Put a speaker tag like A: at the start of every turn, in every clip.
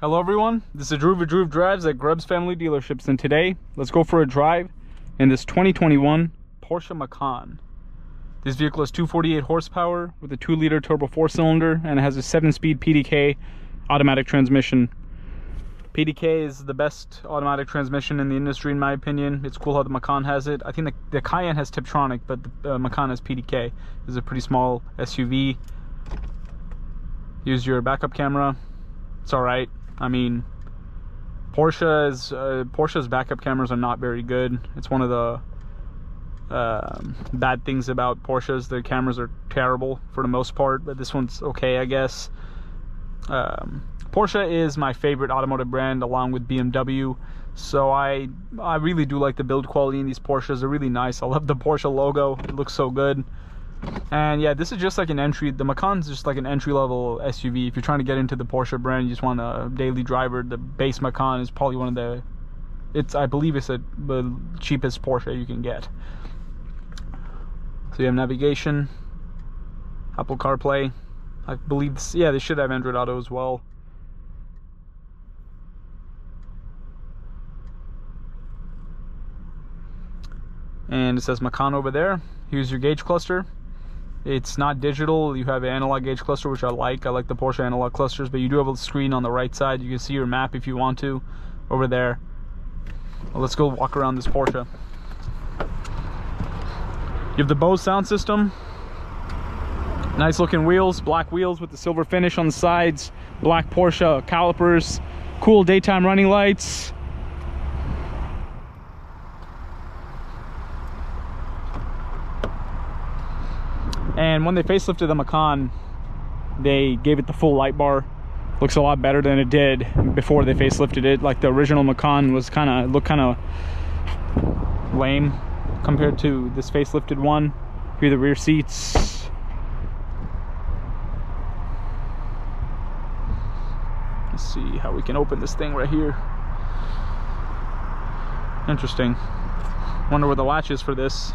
A: Hello everyone, this is Drew with Drew Drives at Grubbs Family Dealerships, and today let's go for a drive in this 2021 Porsche Macan. This vehicle has 248 horsepower with a 2-liter turbo 4-cylinder, and it has a 7-speed PDK automatic transmission. PDK is the best automatic transmission in the industry in my opinion. It's cool how the Macan has it. I think the Cayenne has Tiptronic, but the Macan has PDK. It's a pretty small SUV. Use your backup camera. It's alright. I mean, Porsche's backup cameras are not very good. It's one of the bad things about Porsches. Their cameras are terrible for the most part, but this one's okay, I guess. Porsche is my favorite automotive brand along with BMW, so I really do like the build quality in these Porsches. They're really nice. I love the Porsche logo. It looks so good. And yeah, this is just like an entry. The Macan's just like an entry-level SUV. If you're trying to get into the Porsche brand, you just want a daily driver, the base Macan is probably one of the, I believe it's the cheapest Porsche you can get. So you have navigation, Apple CarPlay. I believe, yeah, they should have Android Auto as well. And it says Macan over there. Here's your gauge cluster. It's not digital. You have an analog gauge cluster, which I like the Porsche analog clusters, but you do have a screen on the right side. You can see your map if you want to over there. Well, let's go walk around this Porsche. You have the Bose sound system. Nice looking wheels, black wheels with the silver finish on the sides, black Porsche calipers, cool daytime running lights. And when they facelifted the Macan, they gave it the full light bar. Looks a lot better than it did before they facelifted it. Like the original Macan was looked kind of lame compared to this facelifted one. Here are the rear seats. Let's see how we can open this thing right here. Interesting. Wonder where the latch is for this.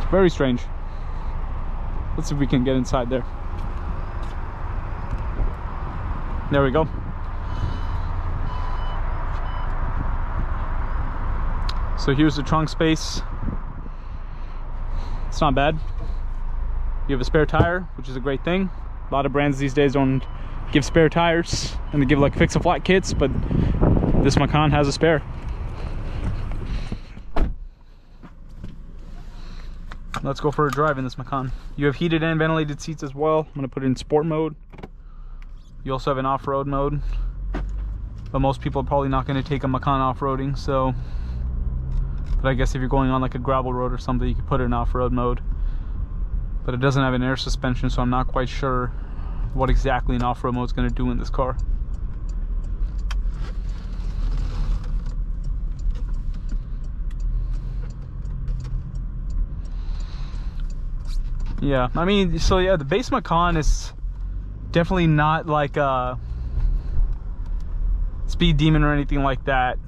A: Very strange. Let's see if we can get inside there. There we go. So here's the trunk space. It's not bad. You have a spare tire, which is a great thing. A lot of brands these days don't give spare tires, and they give like fix-a-flat kits, but this Macan has a spare. Let's go for a drive in this Macan. You have heated and ventilated seats as well. I'm gonna put it in sport mode. You also have an off-road mode, but most people are probably not gonna take a Macan off-roading, so. But I guess if you're going on like a gravel road or something, you could put it in off-road mode. But it doesn't have an air suspension, so I'm not quite sure what exactly an off-road mode is gonna do in this car. Yeah, I mean, so yeah, the base Macan is definitely not like a speed demon or anything like that.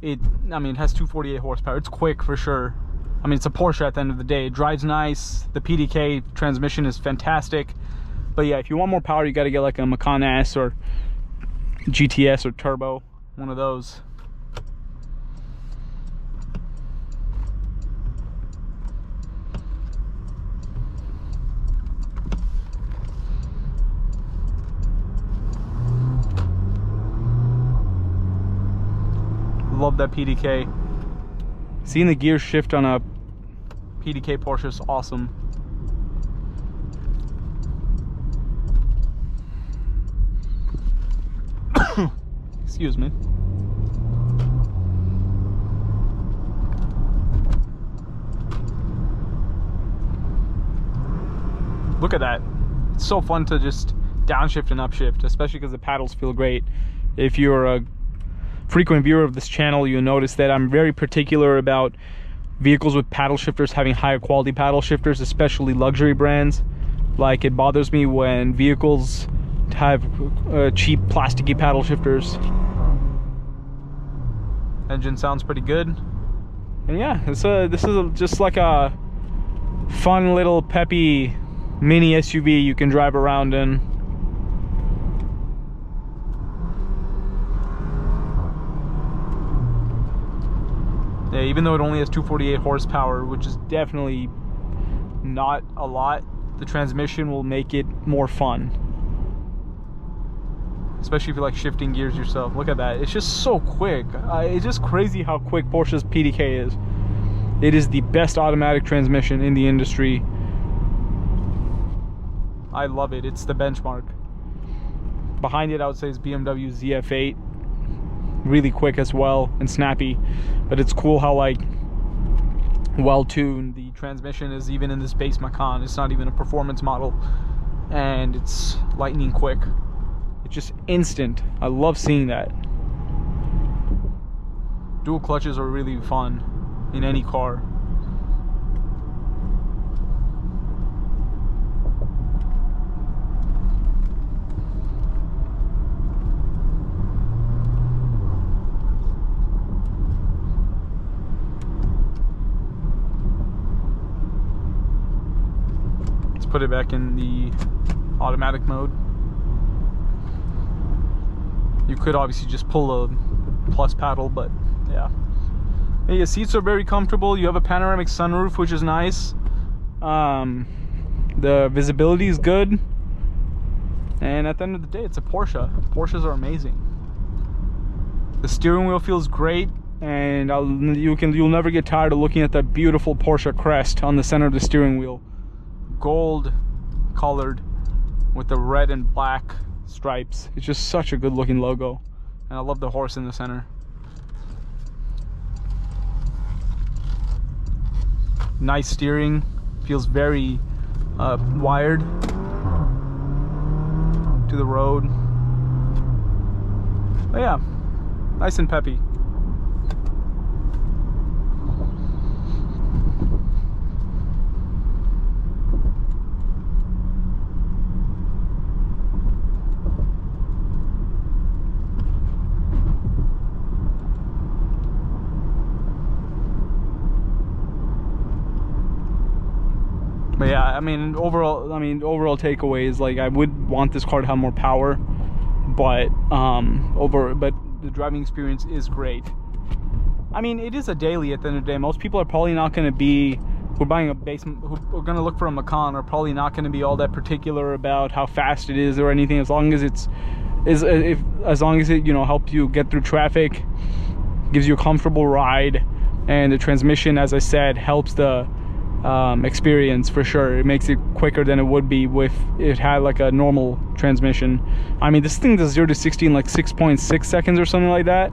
A: I mean, it has 248 horsepower. It's quick for sure. I mean, it's a Porsche at the end of the day. It drives nice. The PDK transmission is fantastic. But yeah, if you want more power, you got to get like a Macan S or GTS or Turbo, one of those. Love that PDK. Seeing the gear shift on a PDK Porsche is awesome. Excuse me. Look at that. It's so fun to just downshift and upshift, especially because the paddles feel great. If you're a frequent viewer of this channel, you'll notice that I'm very particular about vehicles with paddle shifters having higher quality paddle shifters, especially luxury brands. Like, it bothers me when vehicles have cheap plasticky paddle shifters. Engine sounds pretty good. And yeah, this is just like a fun little peppy mini SUV you can drive around in. Yeah, even though it only has 248 horsepower, which is definitely not a lot, the transmission will make it more fun. Especially if you like shifting gears yourself. Look at that. It's just so quick. It's just crazy how quick Porsche's PDK is. It is the best automatic transmission in the industry. I love it. It's the benchmark. Behind it, I would say, is BMW ZF8. Really quick as well and snappy. But it's cool how, like, well-tuned the transmission is even in this base Macan. It's not even a performance model. And it's lightning quick. It's just instant. I love seeing that. Dual clutches are really fun in any car. Let's put it back in the automatic mode. You could obviously just pull a plus paddle, but yeah. The seats are very comfortable. You have a panoramic sunroof, which is nice. The visibility is good. And at the end of the day, it's a Porsche. Porsches are amazing. The steering wheel feels great, and you'll never get tired of looking at that beautiful Porsche crest on the center of the steering wheel. Gold colored with the red and black stripes. It's just such a good looking logo, and I love the horse in the center. Nice steering, feels very wired to the road. But yeah, nice and peppy. But yeah, I mean, overall takeaways, like, I would want this car to have more power, but the driving experience is great. I mean, it is a daily at the end of the day. Most people are probably not going to be, who are buying a base, who are going to look for a Macan, are probably not going to be all that particular about how fast it is or anything, as long as it, you know, helps you get through traffic, gives you a comfortable ride, and the transmission, as I said, helps the experience for sure. It makes it quicker than it would be if it had like a normal transmission. I mean, this thing does 0 to 60 in like 6.6 seconds or something like that,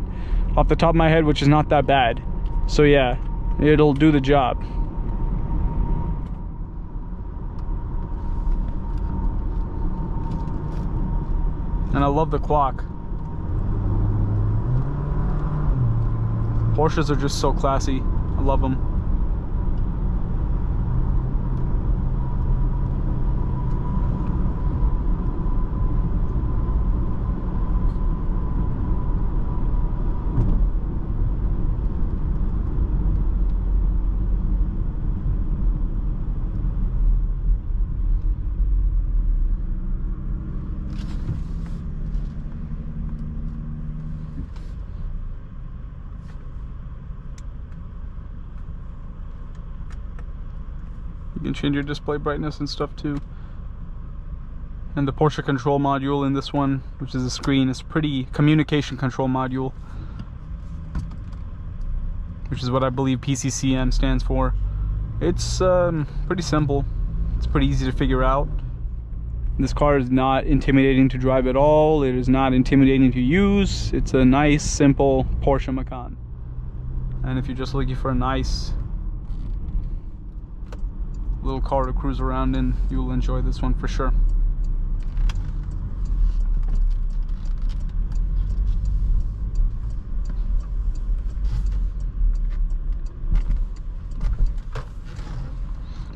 A: off the top of my head, which is not that bad. So yeah, it'll do the job. And I love the clock. Porsches are just so classy. I love them. You can change your display brightness and stuff too. And the Porsche control module in this one, which is a screen, is pretty communication control module, which is what I believe PCCM stands for. It's pretty simple. It's pretty easy to figure out. This car is not intimidating to drive at all. It is not intimidating to use. It's a nice, simple Porsche Macan. And if you're just looking for a nice little car to cruise around in, you will enjoy this one for sure.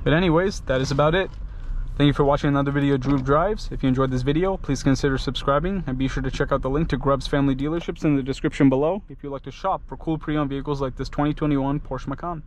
A: But anyways, that is about it. Thank you for watching another video of Drive Drives. If you enjoyed this video, please consider subscribing, and be sure to check out the link to Grubbs Family Dealerships in the description below if you'd like to shop for cool pre-owned vehicles like this 2021 Porsche Macan.